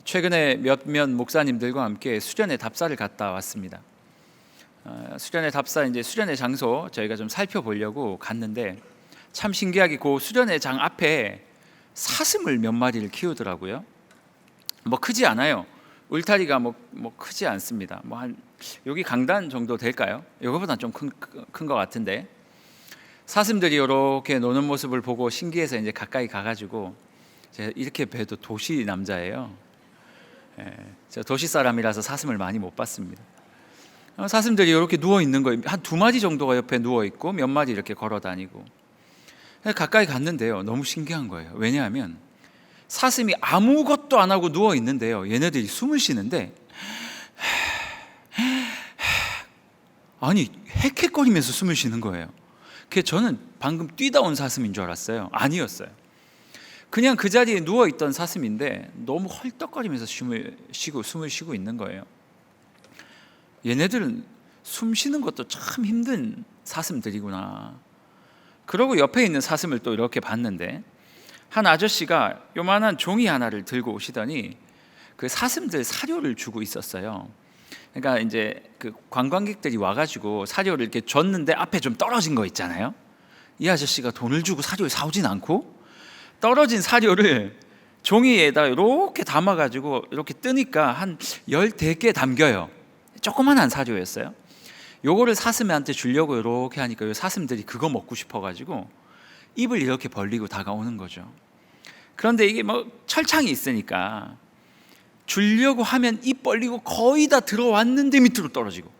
최근에 몇몇 목사님들과 함께 수련회 답사를 갔다 왔습니다. 수련회 답사 이제 수련회 장소 저희가 좀 살펴보려고 갔는데 참 신기하게 그 수련회 장 앞에 사슴을 몇 마리를 키우더라고요. 뭐 크지 않아요. 울타리가 뭐 크지 않습니다. 뭐 한 여기 강단 정도 될까요? 이거보다 좀 큰 것 같은데 사슴들이 이렇게 노는 모습을 보고 신기해서 이제 가까이 가가지고 제가 이렇게 봬도 도시 남자예요. 제가 도시 사람이라서 사슴을 많이 못 봤습니다. 사슴들이 이렇게 누워 있는 거예요. 한 2마리 정도가 옆에 누워 있고 몇 마리 이렇게 걸어 다니고. 가까이 갔는데요, 너무 신기한 거예요. 왜냐하면 사슴이 아무것도 안 하고 누워 있는데요, 얘네들이 숨을 쉬는데 아니 헥헥거리면서 숨을 쉬는 거예요. 그래서 저는 방금 뛰다 온 사슴인 줄 알았어요. 아니었어요. 그냥 그 자리에 누워있던 사슴인데 너무 헐떡거리면서 숨을 쉬고 있는 거예요. 얘네들은 숨 쉬는 것도 참 힘든 사슴들이구나. 그러고 옆에 있는 사슴을 또 이렇게 봤는데 한 아저씨가 요만한 종이 하나를 들고 오시더니 그 사슴들 사료를 주고 있었어요. 그러니까 이제 그 관광객들이 와가지고 사료를 이렇게 줬는데 앞에 좀 떨어진 거 있잖아요. 이 아저씨가 돈을 주고 사료를 사오진 않고 떨어진 사료를 종이에다 이렇게 담아가지고 이렇게 뜨니까 한 14개 담겨요. 조그만한 사료였어요. 요거를 사슴한테 주려고 이렇게 하니까 요 사슴들이 그거 먹고 싶어가지고 입을 이렇게 벌리고 다가오는 거죠. 그런데 이게 뭐 철창이 있으니까 주려고 하면 입 벌리고 거의 다 들어왔는데 밑으로 떨어지고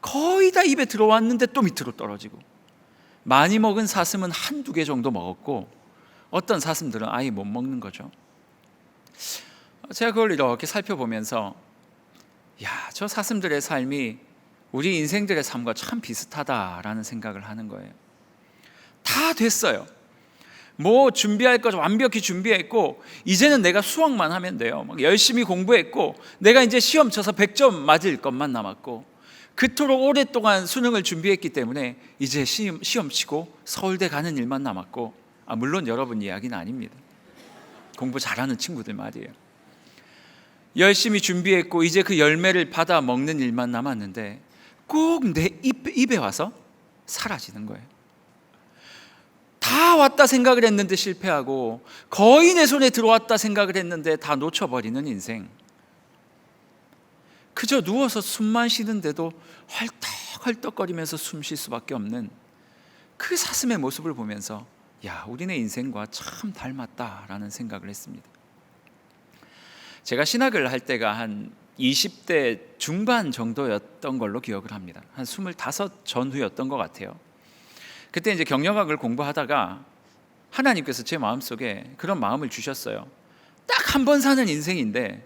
거의 다 입에 들어왔는데 또 밑으로 떨어지고 많이 먹은 사슴은 1-2개 정도 먹었고 어떤 사슴들은 아예 못 먹는 거죠. 제가 그걸 이렇게 살펴보면서 저 사슴들의 삶이 우리 인생들의 삶과 참 비슷하다라는 생각을 하는 거예요. 다 됐어요. 뭐 준비할 것 완벽히 준비했고 이제는 내가 수학만 하면 돼요. 막 열심히 공부했고 내가 이제 시험 쳐서 100점 맞을 것만 남았고 그토록 오랫동안 수능을 준비했기 때문에 이제 시험 치고 서울대 가는 일만 남았고 물론 여러분 이야기는 아닙니다. 공부 잘하는 친구들 말이에요. 열심히 준비했고 이제 그 열매를 받아 먹는 일만 남았는데 꼭 내 입에 와서 사라지는 거예요. 다 왔다 생각을 했는데 실패하고 거의 내 손에 들어왔다 생각을 했는데 다 놓쳐버리는 인생. 그저 누워서 숨만 쉬는데도 헐떡헐떡거리면서 숨 쉴 수밖에 없는 그 사슴의 모습을 보면서 우리네 인생과 참 닮았다라는 생각을 했습니다. 제가 신학을 할 때가 한 20대 중반 정도였던 걸로 기억을 합니다. 한 25 전후였던 것 같아요. 그때 이제 경영학을 공부하다가 하나님께서 제 마음속에 그런 마음을 주셨어요. 딱 한 번 사는 인생인데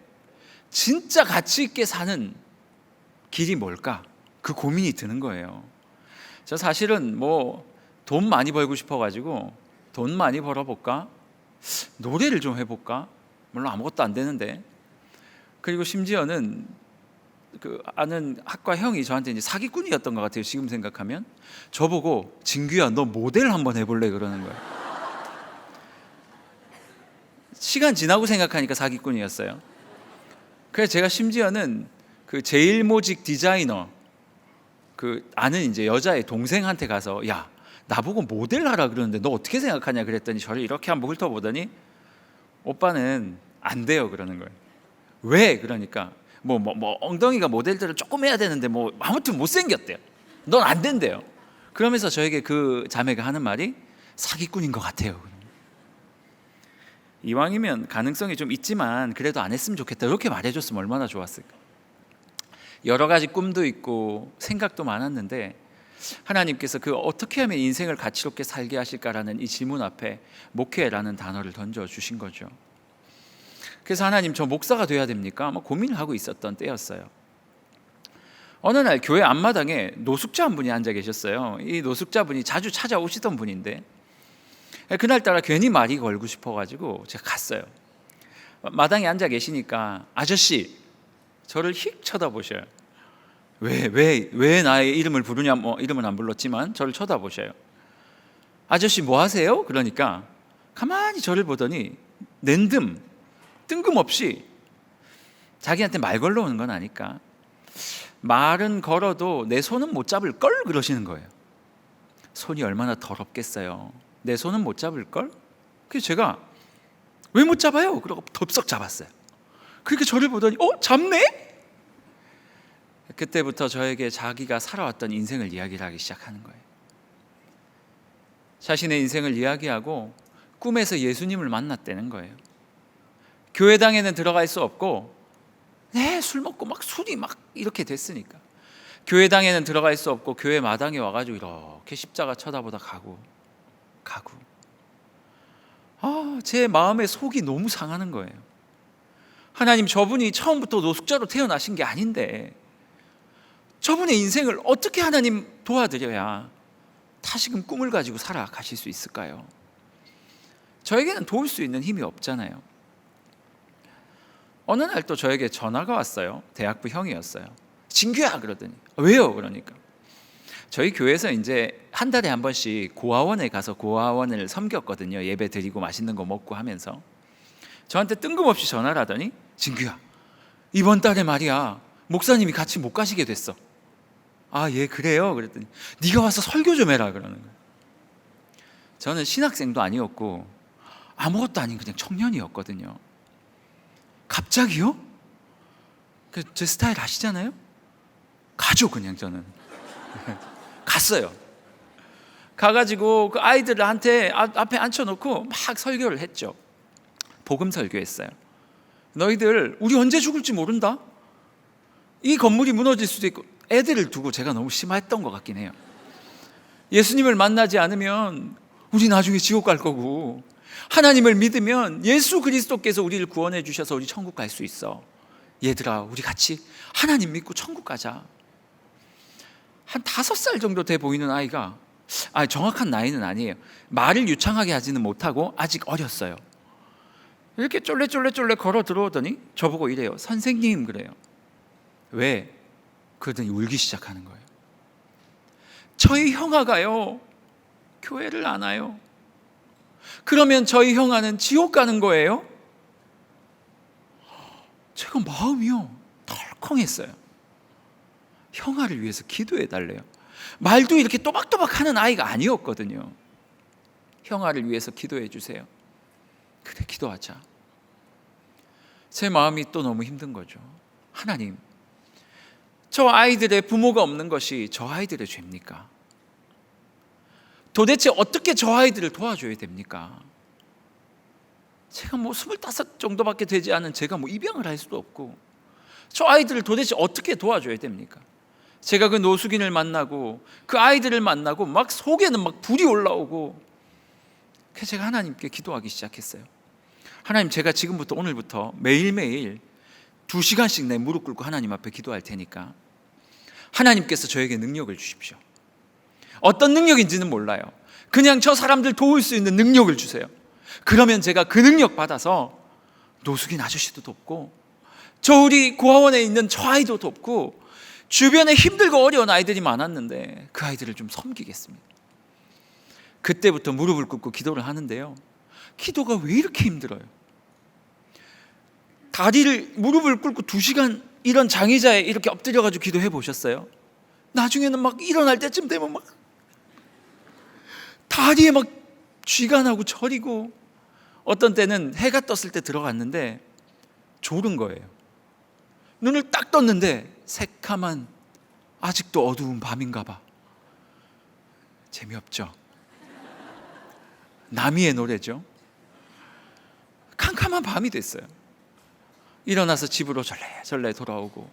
진짜 가치 있게 사는 길이 뭘까? 그 고민이 드는 거예요. 저 사실은 돈 많이 벌고 싶어가지고 돈 많이 벌어볼까? 노래를 좀 해볼까? 물론 아무것도 안 되는데. 그리고 심지어는 그 아는 학과 형이 저한테 이제 사기꾼이었던 것 같아요. 지금 생각하면 저보고 진규야 너 모델 한번 해볼래 그러는 거예요. 시간 지나고 생각하니까 사기꾼이었어요. 그래서 제가 심지어는 그 제일모직 디자이너 그 아는 이제 여자의 동생한테 가서 나보고 모델 하라 그러는데 너 어떻게 생각하냐 그랬더니 저를 이렇게 한번 훑어보더니 오빠는 안 돼요 그러는 거예요. 왜? 그러니까 엉덩이가 모델들은 조금 해야 되는데 아무튼 못생겼대요. 넌 안 된대요. 그러면서 저에게 그 자매가 하는 말이 사기꾼인 것 같아요. 이왕이면 가능성이 좀 있지만 그래도 안 했으면 좋겠다 이렇게 말해줬으면 얼마나 좋았을까. 여러 가지 꿈도 있고 생각도 많았는데 하나님께서 그 어떻게 하면 인생을 가치롭게 살게 하실까라는 이 질문 앞에 목회라는 단어를 던져주신 거죠. 그래서 하나님 저 목사가 돼야 됩니까? 고민을 하고 있었던 때였어요. 어느 날 교회 앞마당에 노숙자 한 분이 앉아 계셨어요. 이 노숙자분이 자주 찾아오시던 분인데 그날따라 괜히 말이 걸고 싶어가지고 제가 갔어요. 마당에 앉아 계시니까 아저씨 저를 휙 쳐다보셔요. 왜 나의 이름을 부르냐 이름은 안 불렀지만 저를 쳐다보셔요. 아저씨 뭐 하세요? 그러니까 가만히 저를 보더니 뜬금없이 자기한테 말 걸러오는 건 아니까. 말은 걸어도 내 손은 못 잡을 걸 그러시는 거예요. 손이 얼마나 더럽겠어요. 내 손은 못 잡을 걸? 그래서 제가 왜 못 잡아요? 그러고 덥석 잡았어요. 그렇게 저를 보더니 잡네? 그때부터 저에게 자기가 살아왔던 인생을 이야기를 하기 시작하는 거예요. 자신의 인생을 이야기하고 꿈에서 예수님을 만났다는 거예요. 교회당에는 들어갈 수 없고 술 먹고 막 술이 막 이렇게 됐으니까 교회당에는 들어갈 수 없고 교회 마당에 와가지고 이렇게 십자가 쳐다보다 가고 제 마음의 속이 너무 상하는 거예요. 하나님, 저분이 처음부터 노숙자로 태어나신 게 아닌데 저분의 인생을 어떻게 하나님 도와드려야 다시금 꿈을 가지고 살아가실 수 있을까요? 저에게는 도울 수 있는 힘이 없잖아요. 어느 날 또 저에게 전화가 왔어요. 대학부 형이었어요. 진규야 그러더니 왜요? 그러니까 저희 교회에서 이제 한 달에 한 번씩 고아원에 가서 고아원을 섬겼거든요. 예배 드리고 맛있는 거 먹고 하면서 저한테 뜬금없이 전화를 하더니 진규야, 이번 달에 말이야 목사님이 같이 못 가시게 됐어. 아, 예, 그래요? 그랬더니 네가 와서 설교 좀 해라 그러는 거예요. 저는 신학생도 아니었고 아무것도 아닌 그냥 청년이었거든요. 갑자기요? 제 스타일 아시잖아요? 가죠 그냥. 저는 갔어요. 가가지고 그 아이들한테 앞에 앉혀놓고 막 설교를 했죠. 복음 설교했어요. 너희들 우리 언제 죽을지 모른다. 이 건물이 무너질 수도 있고. 애들을 두고 제가 너무 심했던 것 같긴 해요. 예수님을 만나지 않으면 우리 나중에 지옥 갈 거고, 하나님을 믿으면 예수 그리스도께서 우리를 구원해 주셔서 우리 천국 갈 수 있어. 얘들아, 우리 같이 하나님 믿고 천국 가자. 한 5살 정도 돼 보이는 아이가, 정확한 나이는 아니에요. 말을 유창하게 하지는 못하고 아직 어렸어요. 이렇게 쫄래쫄래 걸어 들어오더니 저보고 이래요. 선생님, 그래요. 왜? 그러더니 울기 시작하는 거예요. 저희 형아가요, 교회를 안 와요. 그러면 저희 형아는 지옥 가는 거예요? 제가 마음이요 덜컹했어요. 형아를 위해서 기도해 달래요. 말도 이렇게 또박또박 하는 아이가 아니었거든요. 형아를 위해서 기도해 주세요. 그래, 기도하자. 제 마음이 또 너무 힘든 거죠. 하나님, 저 아이들의 부모가 없는 것이 저 아이들의 죄입니까? 도대체 어떻게 저 아이들을 도와줘야 됩니까? 제가 25 정도밖에 되지 않은 제가 입양을 할 수도 없고, 저 아이들을 도대체 어떻게 도와줘야 됩니까? 제가 그 노숙인을 만나고 그 아이들을 만나고 막 속에는 막 불이 올라오고, 그래서 제가 하나님께 기도하기 시작했어요. 하나님, 제가 지금부터 오늘부터 매일매일 2시간씩 내 무릎 꿇고 하나님 앞에 기도할 테니까 하나님께서 저에게 능력을 주십시오. 어떤 능력인지는 몰라요. 그냥 저 사람들 도울 수 있는 능력을 주세요. 그러면 제가 그 능력 받아서 노숙인 아저씨도 돕고, 저 우리 고아원에 있는 저 아이도 돕고, 주변에 힘들고 어려운 아이들이 많았는데 그 아이들을 좀 섬기겠습니다. 그때부터 무릎을 꿇고 기도를 하는데요, 기도가 왜 이렇게 힘들어요? 무릎을 꿇고 2시간 이런 장의자에 이렇게 엎드려가지고 기도해 보셨어요? 나중에는 막 일어날 때쯤 되면 막 다리에 막 쥐가 나고 저리고, 어떤 때는 해가 떴을 때 들어갔는데 졸은 거예요. 눈을 딱 떴는데 새카만 아직도 어두운 밤인가 봐. 재미없죠? 나미의 노래죠. 캄캄한 밤이 됐어요. 일어나서 집으로 절레절레 돌아오고,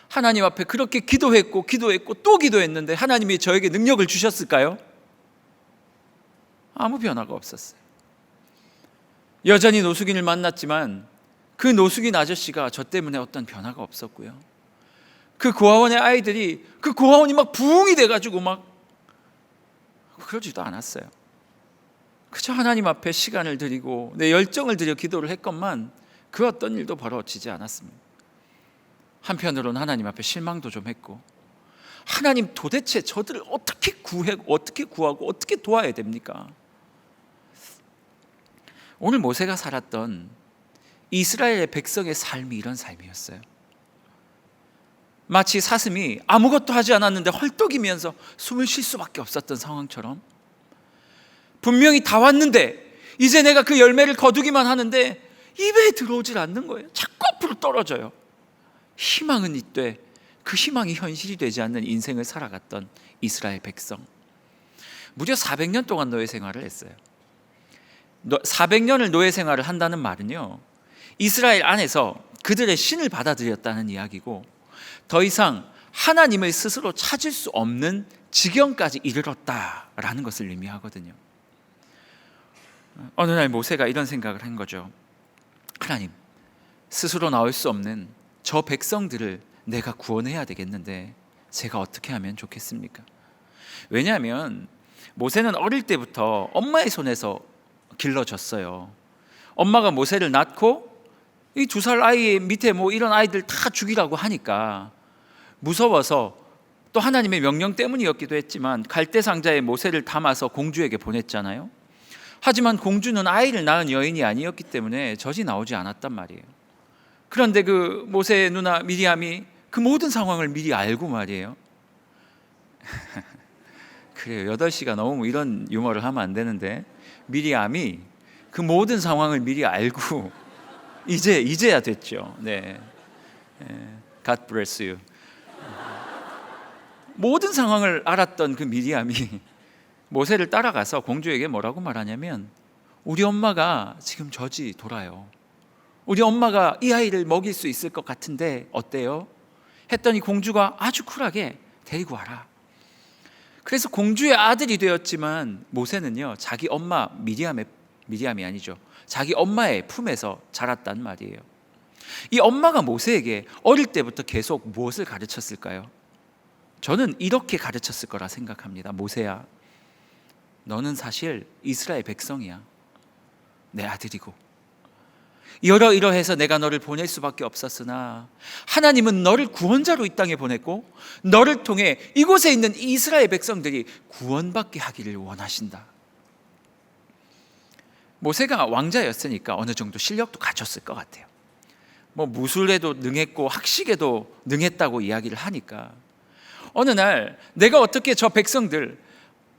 하나님 앞에 그렇게 기도했고 또 기도했는데 하나님이 저에게 능력을 주셨을까요? 아무 변화가 없었어요. 여전히 노숙인을 만났지만 그 노숙인 아저씨가 저 때문에 어떤 변화가 없었고요. 그 고아원의 아이들이, 그 고아원이 막 부흥이 돼가지고 막 그러지도 않았어요. 그저 하나님 앞에 시간을 드리고 내 열정을 들여 기도를 했건만 그 어떤 일도 벌어지지 않았습니다. 한편으로는 하나님 앞에 실망도 좀 했고, 하나님, 도대체 저들을 어떻게 구하고 어떻게 도와야 됩니까? 오늘 모세가 살았던 이스라엘의 백성의 삶이 이런 삶이었어요. 마치 사슴이 아무것도 하지 않았는데 헐떡이면서 숨을 쉴 수밖에 없었던 상황처럼, 분명히 다 왔는데 이제 내가 그 열매를 거두기만 하는데 입에 들어오질 않는 거예요. 자꾸 앞으로 떨어져요. 희망은 있되 그 희망이 현실이 되지 않는 인생을 살아갔던 이스라엘 백성. 무려 400년 동안 노예 생활을 했어요. 400년을 노예 생활을 한다는 말은요, 이스라엘 안에서 그들의 신을 받아들였다는 이야기고, 더 이상 하나님을 스스로 찾을 수 없는 지경까지 이르렀다라는 것을 의미하거든요. 어느 날 모세가 이런 생각을 한 거죠. 하나님, 스스로 나올 수 없는 저 백성들을 내가 구원해야 되겠는데 제가 어떻게 하면 좋겠습니까? 왜냐하면 모세는 어릴 때부터 엄마의 손에서 길러졌어요. 엄마가 모세를 낳고 이 2살 아이 밑에 이런 아이들 다 죽이라고 하니까 무서워서, 또 하나님의 명령 때문이었기도 했지만 갈대 상자에 모세를 담아서 공주에게 보냈잖아요. 하지만 공주는 아이를 낳은 여인이 아니었기 때문에 젖이 나오지 않았단 말이에요. 그런데 그 모세의 누나 미리암이 그 모든 상황을 미리 알고 말이에요. 그래요, 8시가 넘으면 이런 유머를 하면 안 되는데, 미리암이 그 모든 상황을 미리 알고 이제야 됐죠. 네, God bless you. 모든 상황을 알았던 그 미리암이 모세를 따라가서 공주에게 뭐라고 말하냐면, 우리 엄마가 지금 젖이 돌아요. 우리 엄마가 이 아이를 먹일 수 있을 것 같은데 어때요? 했더니 공주가 아주 쿨하게 데리고 와라. 그래서 공주의 아들이 되었지만 모세는요, 자기 엄마 미리암이 아니죠, 자기 엄마의 품에서 자랐단 말이에요. 이 엄마가 모세에게 어릴 때부터 계속 무엇을 가르쳤을까요? 저는 이렇게 가르쳤을 거라 생각합니다. 모세야, 너는 사실 이스라엘 백성이야. 내 아들이고 이러이러해서 내가 너를 보낼 수밖에 없었으나 하나님은 너를 구원자로 이 땅에 보냈고 너를 통해 이곳에 있는 이스라엘 백성들이 구원받게 하기를 원하신다. 모세가 왕자였으니까 어느 정도 실력도 갖췄을 것 같아요. 무술에도 능했고 학식에도 능했다고 이야기를 하니까 어느 날 내가 어떻게 저 백성들,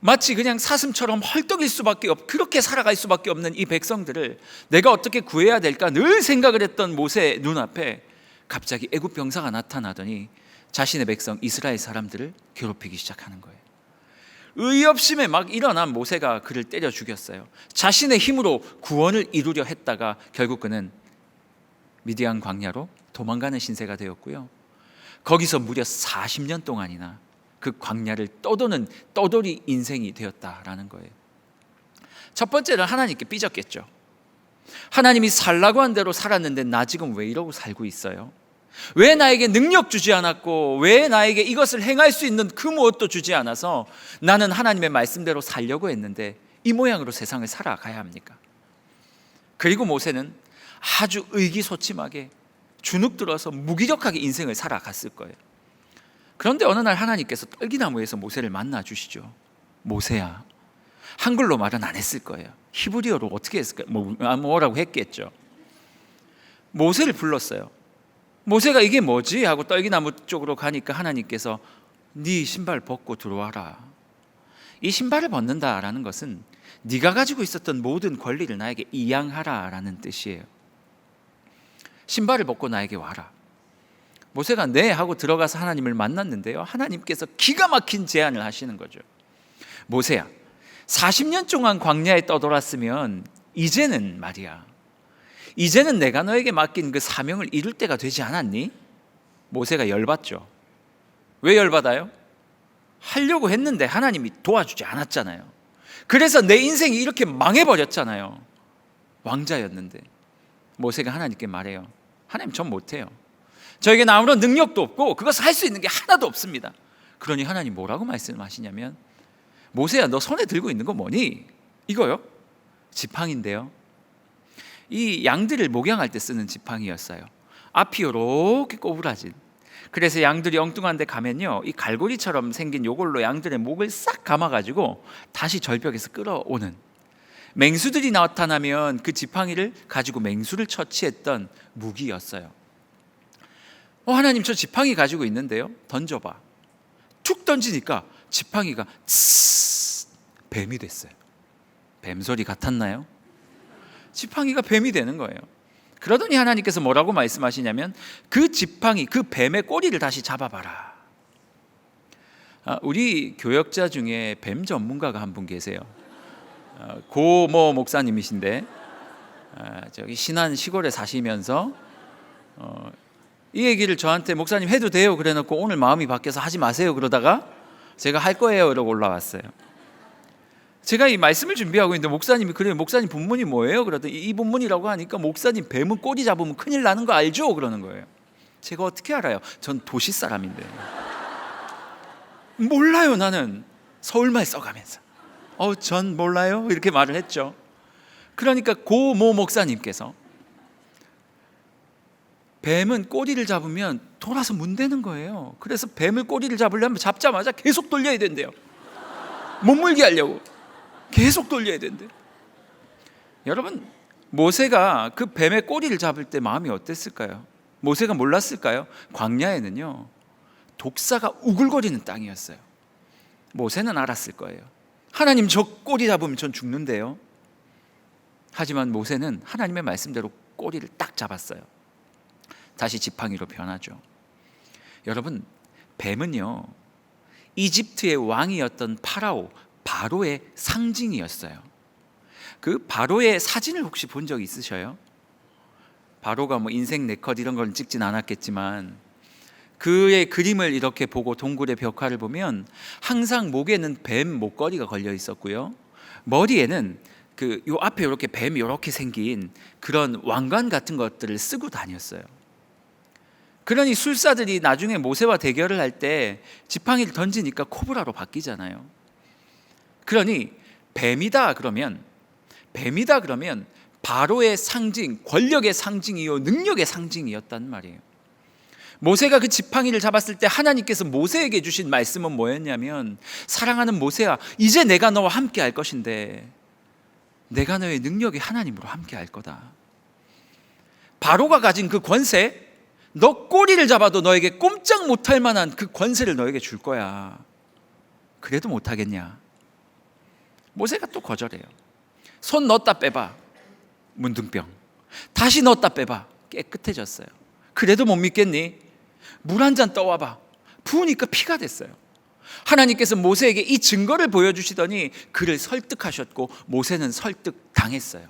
마치 그냥 사슴처럼 헐떡일 수밖에 그렇게 살아갈 수밖에 없는 이 백성들을 내가 어떻게 구해야 될까 늘 생각을 했던 모세의 눈앞에 갑자기 애굽 병사가 나타나더니 자신의 백성 이스라엘 사람들을 괴롭히기 시작하는 거예요. 의협심에 막 일어난 모세가 그를 때려 죽였어요. 자신의 힘으로 구원을 이루려 했다가 결국 그는 미디안 광야로 도망가는 신세가 되었고요. 거기서 무려 40년 동안이나 그 광야를 떠도는 떠돌이 인생이 되었다라는 거예요. 첫 번째는 하나님께 삐졌겠죠. 하나님이 살라고 한 대로 살았는데 나 지금 왜 이러고 살고 있어요? 왜 나에게 능력 주지 않았고 왜 나에게 이것을 행할 수 있는 그 무엇도 주지 않아서 나는 하나님의 말씀대로 살려고 했는데 이 모양으로 세상을 살아가야 합니까? 그리고 모세는 아주 의기소침하게 주눅들어서 무기력하게 인생을 살아갔을 거예요. 그런데 어느 날 하나님께서 떨기나무에서 모세를 만나 주시죠. 모세야. 한글로 말은 안 했을 거예요. 히브리어로 어떻게 했을까요? 뭐라고 했겠죠. 모세를 불렀어요. 모세가 이게 뭐지? 하고 떨기나무 쪽으로 가니까 하나님께서 네 신발 벗고 들어와라. 이 신발을 벗는다라는 것은 네가 가지고 있었던 모든 권리를 나에게 이양하라라는 뜻이에요. 신발을 벗고 나에게 와라. 모세가 네 하고 들어가서 하나님을 만났는데요, 하나님께서 기가 막힌 제안을 하시는 거죠. 모세야, 40년 동안 광야에 떠돌았으면 이제는 말이야, 이제는 내가 너에게 맡긴 그 사명을 이룰 때가 되지 않았니? 모세가 열받죠. 왜 열받아요? 하려고 했는데 하나님이 도와주지 않았잖아요. 그래서 내 인생이 이렇게 망해버렸잖아요. 왕자였는데. 모세가 하나님께 말해요. 하나님, 전 못해요. 저에게는 아무런 능력도 없고 그것을 할 수 있는 게 하나도 없습니다. 그러니 하나님 뭐라고 말씀하시냐면, 모세야, 너 손에 들고 있는 거 뭐니? 이거요? 지팡인데요, 이 양들을 목양할 때 쓰는 지팡이였어요. 앞이 이렇게 꼬부라진. 그래서 양들이 엉뚱한 데 가면요, 이 갈고리처럼 생긴 요걸로 양들의 목을 싹 감아가지고 다시 절벽에서 끌어오는, 맹수들이 나타나면 그 지팡이를 가지고 맹수를 처치했던 무기였어요. 하나님, 저 지팡이 가지고 있는데요, 던져봐. 툭 던지니까 지팡이가 뱀이 됐어요. 뱀 소리 같았나요? 지팡이가 뱀이 되는 거예요. 그러더니 하나님께서 뭐라고 말씀하시냐면 그 지팡이, 그 뱀의 꼬리를 다시 잡아봐라. 우리 교역자 중에 뱀 전문가가 한 분 계세요. 고모 목사님이신데 저기 신안 시골에 사시면서 이 얘기를 저한테 목사님 해도 돼요 그래놓고 오늘 마음이 바뀌어서 하지 마세요 그러다가 제가 할 거예요 이러고 올라왔어요. 제가 이 말씀을 준비하고 있는데 목사님이 그래요, 목사님 본문이 뭐예요? 그러더니 이 본문이라고 하니까 목사님 뱀은 꼬리 잡으면 큰일 나는 거 알죠? 그러는 거예요. 제가 어떻게 알아요? 전 도시 사람인데. 몰라요. 나는 서울말 써가면서 전 몰라요 이렇게 말을 했죠. 그러니까 고모 목사님께서 뱀은 꼬리를 잡으면 돌아서 문대는 거예요. 그래서 뱀을 꼬리를 잡으려면 잡자마자 계속 돌려야 된대요. 못 물게 하려고 계속 돌려야 된대요. 여러분, 모세가 그 뱀의 꼬리를 잡을 때 마음이 어땠을까요? 모세가 몰랐을까요? 광야에는요 독사가 우글거리는 땅이었어요. 모세는 알았을 거예요. 하나님, 저 꼬리 잡으면 전 죽는데요. 하지만 모세는 하나님의 말씀대로 꼬리를 딱 잡았어요. 다시 지팡이로 변하죠. 여러분, 뱀은요 이집트의 왕이었던 바로의 상징이었어요. 그 바로의 사진을 혹시 본 적 있으셔요? 바로가 뭐 인생 네컷 이런 걸 찍진 않았겠지만 그의 그림을 이렇게 보고 동굴의 벽화를 보면 항상 목에는 뱀 목걸이가 걸려 있었고요, 머리에는 요 앞에 이렇게 뱀이 이렇게 생긴 그런 왕관 같은 것들을 쓰고 다녔어요. 그러니 술사들이 나중에 모세와 대결을 할 때 지팡이를 던지니까 코브라로 바뀌잖아요. 그러니 뱀이다 그러면 바로의 상징, 권력의 상징이요 능력의 상징이었단 말이에요. 모세가 그 지팡이를 잡았을 때 하나님께서 모세에게 주신 말씀은 뭐였냐면, 사랑하는 모세야, 이제 내가 너와 함께 할 것인데 내가 너의 능력이 하나님으로 함께 할 거다. 바로가 가진 그 권세, 너 꼬리를 잡아도 너에게 꼼짝 못할 만한 그 권세를 너에게 줄 거야. 그래도 못하겠냐? 모세가 또 거절해요. 손 넣었다 빼봐, 문둥병. 다시 넣었다 빼봐, 깨끗해졌어요. 그래도 못 믿겠니? 물 한 잔 떠와봐. 부으니까 피가 됐어요. 하나님께서 모세에게 이 증거를 보여주시더니 그를 설득하셨고 모세는 설득당했어요.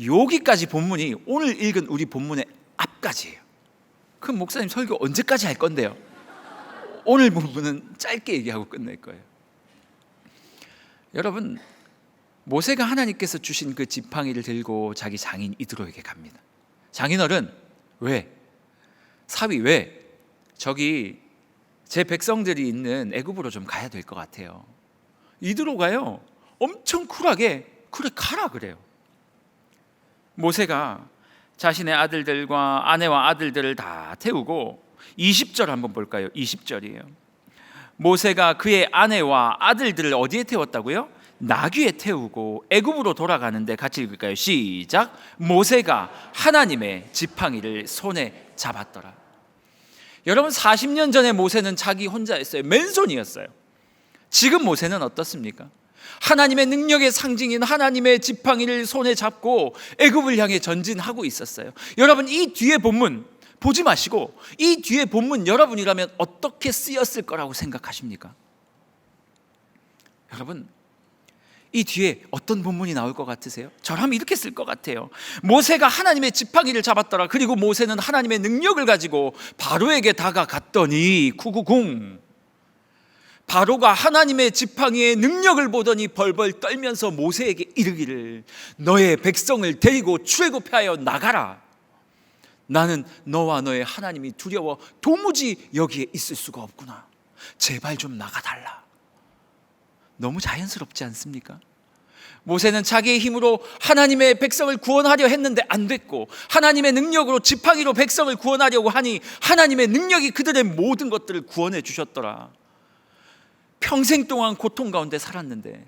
여기까지 본문이 오늘 읽은 우리 본문의 앞까지예요. 그럼 목사님 설교 언제까지 할 건데요? 오늘 본문은 짧게 얘기하고 끝낼 거예요. 여러분, 모세가 하나님께서 주신 그 지팡이를 들고 자기 장인 이드로에게 갑니다. 장인어른, 왜? 사위, 왜? 저기 제 백성들이 있는 애굽으로 좀 가야 될 것 같아요. 이드로가요 엄청 쿨하게 그래 가라 그래요. 모세가 자신의 아들들과 아내와 아들들을 다 태우고 20절 한번 볼까요? 20절이에요. 모세가 그의 아내와 아들들을 어디에 태웠다고요? 나귀에 태우고 애굽으로 돌아가는데, 같이 읽을까요? 시작. 모세가 하나님의 지팡이를 손에 잡았더라. 여러분, 40년 전에 모세는 자기 혼자였어요. 맨손이었어요. 지금 모세는 어떻습니까? 하나님의 능력의 상징인 하나님의 지팡이를 손에 잡고 애굽을 향해 전진하고 있었어요. 여러분, 이 뒤에 본문 보지 마시고 이 뒤에 본문 여러분이라면 어떻게 쓰였을 거라고 생각하십니까? 여러분, 이 뒤에 어떤 본문이 나올 것 같으세요? 저라면 이렇게 쓸 것 같아요. 모세가 하나님의 지팡이를 잡았더라. 그리고 모세는 하나님의 능력을 가지고 바로에게 다가갔더니 쿠구궁, 바로가 하나님의 지팡이의 능력을 보더니 벌벌 떨면서 모세에게 이르기를, 너의 백성을 데리고 출애굽하여 나가라. 나는 너와 너의 하나님이 두려워 도무지 여기에 있을 수가 없구나. 제발 좀 나가달라. 너무 자연스럽지 않습니까? 모세는 자기의 힘으로 하나님의 백성을 구원하려 했는데 안 됐고, 하나님의 능력으로 지팡이로 백성을 구원하려고 하니 하나님의 능력이 그들의 모든 것들을 구원해 주셨더라. 평생 동안 고통 가운데 살았는데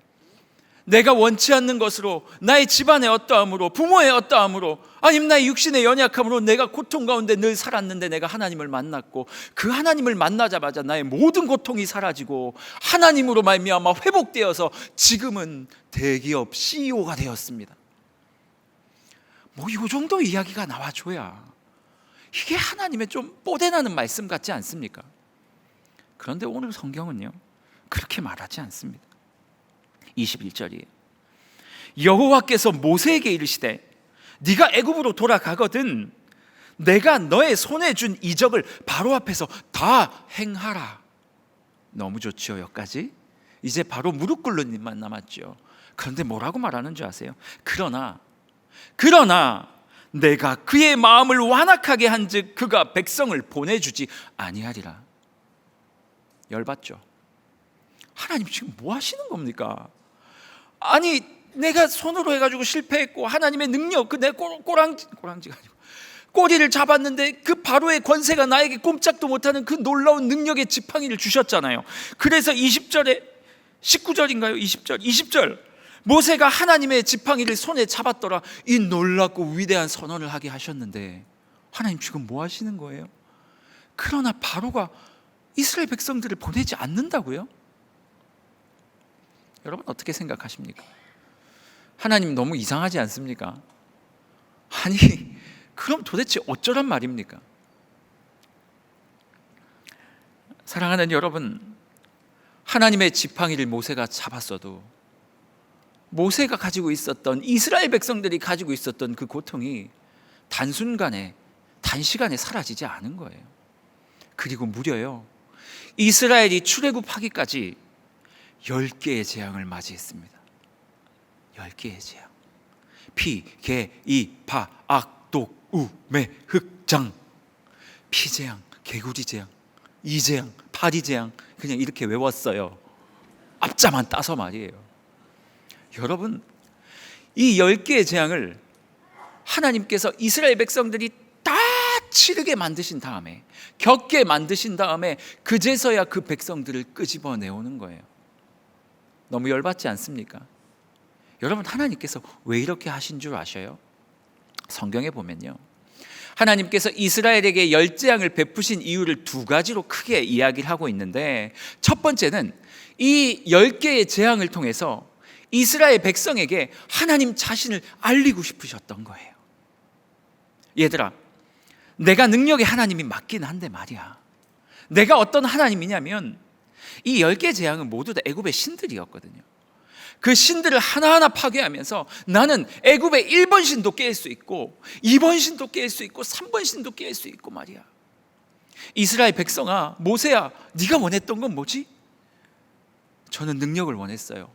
내가 원치 않는 것으로, 나의 집안의 어떠함으로, 부모의 어떠함으로, 아니면 나의 육신의 연약함으로 내가 고통 가운데 늘 살았는데 내가 하나님을 만났고, 그 하나님을 만나자마자 나의 모든 고통이 사라지고 하나님으로 말미암아 회복되어서 지금은 대기업 CEO가 되었습니다. 뭐 이 정도 이야기가 나와줘야 이게 하나님의 좀 뽀대나는 말씀 같지 않습니까? 그런데 오늘 성경은요, 그렇게 말하지 않습니다. 21절이에요. 여호와께서 모세에게 이르시되 네가 애굽으로 돌아가거든 내가 너의 손에 준 이적을 바로 앞에서 다 행하라. 너무 좋지요. 여기까지 이제 바로 무릎 꿇는 일만 남았죠. 그런데 뭐라고 말하는 줄 아세요? 그러나 내가 그의 마음을 완악하게 한즉 그가 백성을 보내주지 아니하리라. 열받죠. 하나님 지금 뭐 하시는 겁니까? 아니 내가 손으로 해가지고 실패했고 하나님의 능력, 내 꼬랑지가 아니고 꼬리를 잡았는데 그 바로의 권세가 나에게 꼼짝도 못하는 그 놀라운 능력의 지팡이를 주셨잖아요. 그래서 20절에 19절인가요? 20절 모세가 하나님의 지팡이를 손에 잡았더라. 이 놀랍고 위대한 선언을 하게 하셨는데 하나님 지금 뭐 하시는 거예요? 그러나 바로가 이스라엘 백성들을 보내지 않는다고요? 여러분 어떻게 생각하십니까? 하나님 너무 이상하지 않습니까? 아니 그럼 도대체 어쩌란 말입니까? 사랑하는 여러분, 하나님의 지팡이를 모세가 잡았어도 모세가 가지고 있었던, 이스라엘 백성들이 가지고 있었던 그 고통이 단시간에 사라지지 않은 거예요. 그리고 무려요, 이스라엘이 출애굽하기까지 10개의 재앙을 맞이했습니다. 10개의 재앙. 피, 개, 이, 파, 악, 독, 우, 매, 흑, 장. 피재앙, 개구리재앙, 이재앙, 파리재앙. 그냥 이렇게 외웠어요. 앞자만 따서 말이에요. 여러분, 이 10개의 재앙을 하나님께서 이스라엘 백성들이 다 치르게 만드신 다음에, 겪게 만드신 다음에 그제서야 그 백성들을 끄집어내오는 거예요. 너무 열받지 않습니까? 여러분, 하나님께서 왜 이렇게 하신 줄 아셔요? 성경에 보면요, 하나님께서 이스라엘에게 10재앙을 베푸신 이유를 2가지로 크게 이야기를 하고 있는데, 첫 번째는 이 10개의 재앙을 통해서 이스라엘 백성에게 하나님 자신을 알리고 싶으셨던 거예요. 얘들아, 내가 능력의 하나님이 맞긴 한데 말이야, 내가 어떤 하나님이냐면 이 10개 재앙은 모두 다 애굽의 신들이었거든요. 그 신들을 하나하나 파괴하면서 나는 애굽의 1번 신도 깰 수 있고 2번 신도 깰 수 있고 3번 신도 깰 수 있고 말이야. 이스라엘 백성아, 모세야, 네가 원했던 건 뭐지? 저는 능력을 원했어요.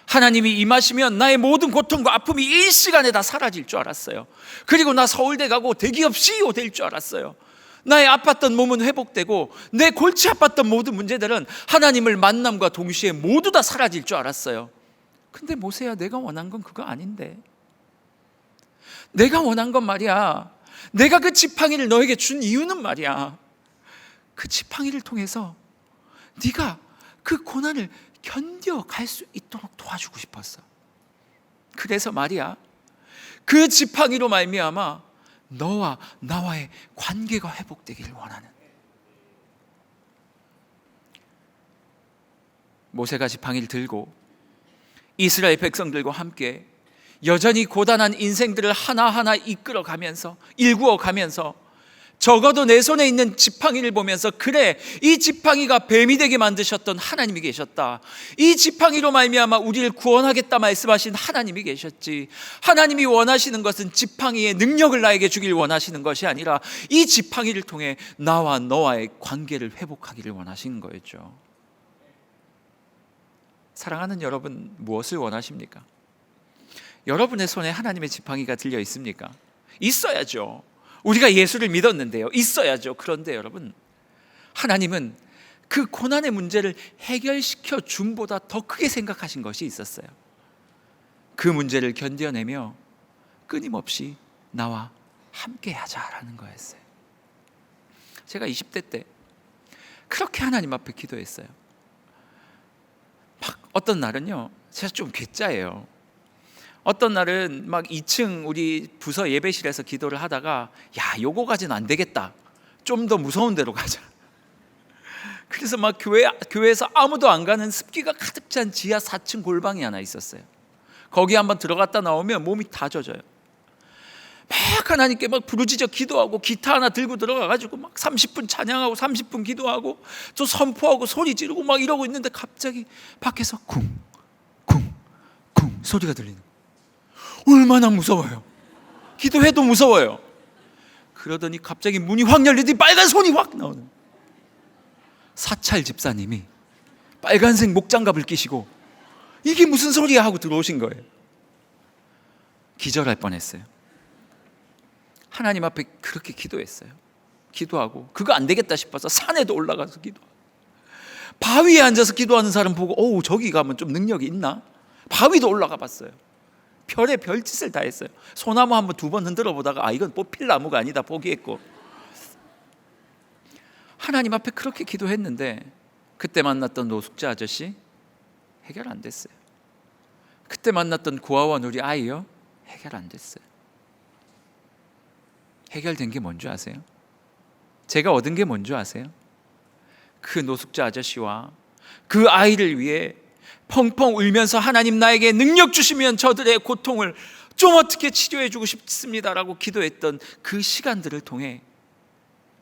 하나님이 임하시면 나의 모든 고통과 아픔이 일시간에 다 사라질 줄 알았어요. 그리고 나 서울대 가고 대기업 CEO 될 줄 알았어요. 나의 아팠던 몸은 회복되고 내 골치 아팠던 모든 문제들은 하나님을 만남과 동시에 모두 다 사라질 줄 알았어요. 근데 모세야, 내가 원한 건 그거 아닌데. 내가 원한 건 말이야, 내가 그 지팡이를 너에게 준 이유는 말이야, 그 지팡이를 통해서 네가 그 고난을 견뎌갈 수 있도록 도와주고 싶었어. 그래서 말이야, 그 지팡이로 말미암아 너와 나와의 관계가 회복되기를 원하는. 모세가 지팡이를 들고 이스라엘 백성들과 함께 여전히 고단한 인생들을 하나하나 이끌어가면서, 일구어가면서 적어도 내 손에 있는 지팡이를 보면서, 그래, 이 지팡이가 뱀이 되게 만드셨던 하나님이 계셨다, 이 지팡이로 말미암아 우리를 구원하겠다 말씀하신 하나님이 계셨지, 하나님이 원하시는 것은 지팡이의 능력을 나에게 주길 원하시는 것이 아니라 이 지팡이를 통해 나와 너와의 관계를 회복하기를 원하시는 거였죠. 사랑하는 여러분, 무엇을 원하십니까? 여러분의 손에 하나님의 지팡이가 들려 있습니까? 있어야죠. 우리가 예수를 믿었는데요, 있어야죠. 그런데 여러분, 하나님은 그 고난의 문제를 해결시켜 줌보다 더 크게 생각하신 것이 있었어요. 그 문제를 견뎌내며 끊임없이 나와 함께 하자라는 거였어요. 제가 20대 때 그렇게 하나님 앞에 기도했어요. 막 어떤 날은요, 제가 좀 괴짜예요. 어떤 날은 막 2층 우리 부서 예배실에서 기도를 하다가 야, 요거 가지는 안 되겠다. 좀 더 무서운 데로 가자. 그래서 막 교회에서 아무도 안 가는 습기가 가득 찬 지하 4층 골방이 하나 있었어요. 거기 한번 들어갔다 나오면 몸이 다 젖어요. 막 하나님께 막 부르짖어 기도하고 기타 하나 들고 들어가가지고 막 30분 찬양하고 30분 기도하고 또 선포하고 소리 지르고 막 이러고 있는데 갑자기 밖에서 쿵 소리가 들리는 거예요. 얼마나 무서워요. 기도해도 무서워요. 그러더니 갑자기 문이 확 열리더니 빨간 손이 확 나오는 거예요. 사찰 집사님이 빨간색 목장갑을 끼시고 이게 무슨 소리야 하고 들어오신 거예요. 기절할 뻔했어요. 하나님 앞에 그렇게 기도했어요. 기도하고 그거 안 되겠다 싶어서 산에도 올라가서 기도하고 바위에 앉아서 기도하는 사람 보고 오, 저기 가면 좀 능력이 있나? 바위도 올라가 봤어요. 별의 별짓을 다 했어요. 소나무 한번 2번 흔들어 보다가 아, 이건 뽑힐 나무가 아니다 포기했고, 하나님 앞에 그렇게 기도했는데 그때 만났던 노숙자 아저씨 해결 안 됐어요. 그때 만났던 고아원 우리 아이요 해결 안 됐어요. 해결된 게 뭔지 아세요? 제가 얻은 게 뭔지 아세요? 그 노숙자 아저씨와 그 아이를 위해 펑펑 울면서 하나님 나에게 능력 주시면 저들의 고통을 좀 어떻게 치료해 주고 싶습니다라고 기도했던 그 시간들을 통해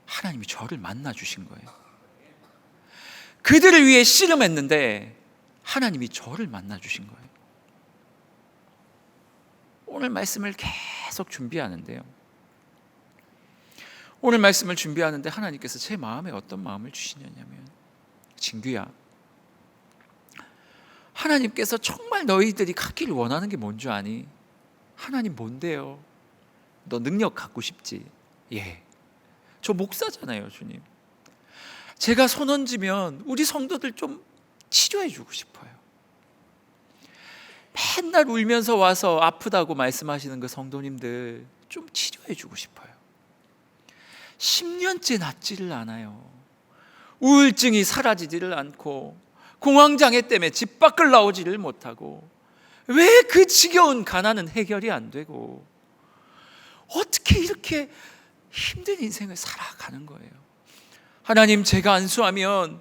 하나님이 저를 만나 주신 거예요. 그들을 위해 씨름했는데 하나님이 저를 만나 주신 거예요. 오늘 말씀을 계속 준비하는데요, 오늘 말씀을 준비하는데 하나님께서 제 마음에 어떤 마음을 주시냐면, 진규야, 하나님께서 정말 너희들이 갖기를 원하는 게 뭔 줄 아니? 하나님 뭔데요? 너 능력 갖고 싶지? 예, 저 목사잖아요 주님. 제가 손 얹으면 우리 성도들 좀 치료해 주고 싶어요. 맨날 울면서 와서 아프다고 말씀하시는 그 성도님들 좀 치료해 주고 싶어요. 10년째 낫지를 않아요. 우울증이 사라지지를 않고 공황장애 때문에 집 밖을 나오지를 못하고, 왜 그 지겨운 가난은 해결이 안 되고 어떻게 이렇게 힘든 인생을 살아가는 거예요. 하나님, 제가 안수하면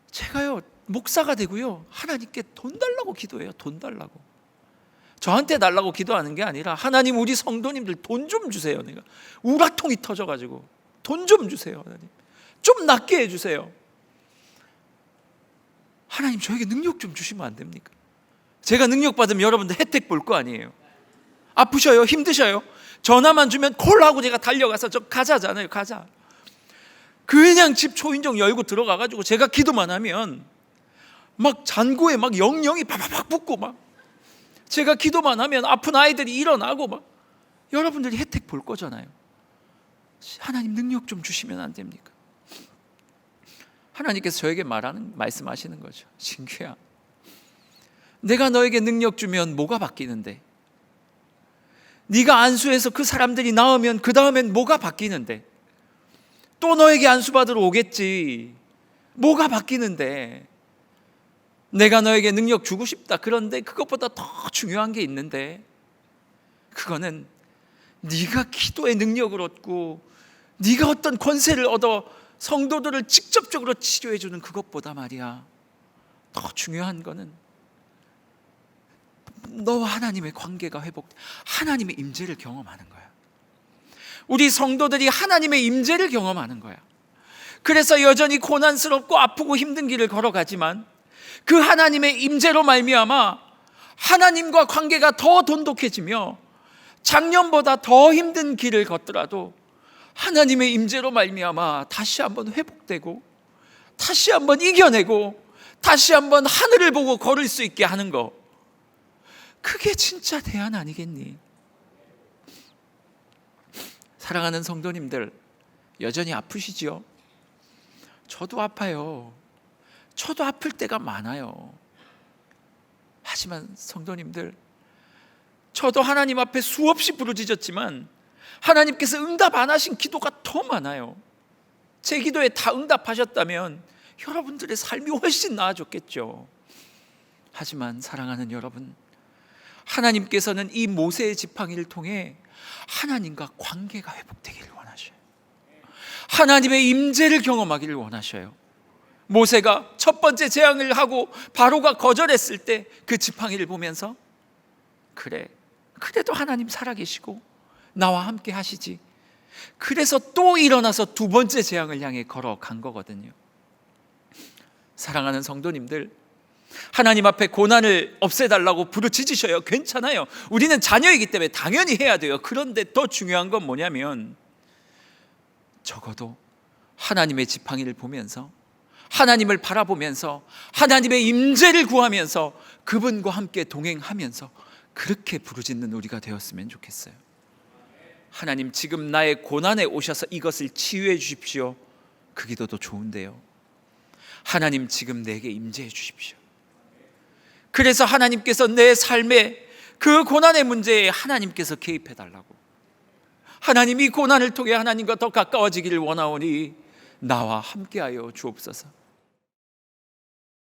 제가요 목사가 되고요 하나님께 돈 달라고 기도해요. 돈 달라고. 저한테 달라고 기도하는 게 아니라 하나님, 우리 성도님들 돈 좀 주세요. 내가 우라통이 터져가지고 돈 좀 주세요. 하나님, 좀 낫게 해주세요. 하나님, 저에게 능력 좀 주시면 안 됩니까? 제가 능력 받으면 여러분들 혜택 볼 거 아니에요. 아프셔요? 힘드셔요? 전화만 주면 콜하고 제가 달려가서 저 가자잖아요. 가자. 그냥 집 초인종 열고 들어가가지고 제가 기도만 하면 막 잔고에 막 영영이 바바박 붙고, 막 제가 기도만 하면 아픈 아이들이 일어나고, 막 여러분들이 혜택 볼 거잖아요. 하나님, 능력 좀 주시면 안 됩니까? 하나님께서 저에게 말씀하시는 거죠. 진규야, 내가 너에게 능력 주면 뭐가 바뀌는데? 네가 안수해서 그 사람들이 나으면 그 다음엔 뭐가 바뀌는데? 또 너에게 안수받으러 오겠지. 뭐가 바뀌는데? 내가 너에게 능력 주고 싶다. 그런데 그것보다 더 중요한 게 있는데, 그거는 네가 기도의 능력을 얻고 네가 어떤 권세를 얻어 성도들을 직접적으로 치료해 주는 그것보다 말이야, 더 중요한 거는 너와 하나님의 관계가 회복돼 하나님의 임재를 경험하는 거야. 우리 성도들이 하나님의 임재를 경험하는 거야. 그래서 여전히 고난스럽고 아프고 힘든 길을 걸어가지만 그 하나님의 임재로 말미암아 하나님과 관계가 더 돈독해지며 작년보다 더 힘든 길을 걷더라도 하나님의 임재로 말미암아 다시 한번 회복되고 다시 한번 이겨내고 다시 한번 하늘을 보고 걸을 수 있게 하는 거, 그게 진짜 대안 아니겠니? 사랑하는 성도님들, 여전히 아프시지요? 저도 아파요. 저도 아플 때가 많아요. 하지만 성도님들, 저도 하나님 앞에 수없이 부르짖었지만 하나님께서 응답 안 하신 기도가 더 많아요. 제 기도에 다 응답하셨다면 여러분들의 삶이 훨씬 나아졌겠죠. 하지만 사랑하는 여러분, 하나님께서는 이 모세의 지팡이를 통해 하나님과 관계가 회복되기를 원하셔요. 하나님의 임재를 경험하기를 원하셔요. 모세가 첫 번째 재앙을 하고 바로가 거절했을 때 그 지팡이를 보면서 그래도 하나님 살아계시고 나와 함께 하시지. 그래서 또 일어나서 두 번째 재앙을 향해 걸어간 거거든요. 사랑하는 성도님들, 하나님 앞에 고난을 없애달라고 부르짖으셔요. 괜찮아요. 우리는 자녀이기 때문에 당연히 해야 돼요. 그런데 더 중요한 건 뭐냐면, 적어도 하나님의 지팡이를 보면서, 하나님을 바라보면서, 하나님의 임재를 구하면서, 그분과 함께 동행하면서 그렇게 부르짖는 우리가 되었으면 좋겠어요. 하나님, 지금 나의 고난에 오셔서 이것을 치유해 주십시오. 그 기도도 좋은데요, 하나님 지금 내게 임재해 주십시오. 그래서 하나님께서 내 삶에 그 고난의 문제에 하나님께서 개입해 달라고, 하나님 이 고난을 통해 하나님과 더 가까워지기를 원하오니 나와 함께하여 주옵소서.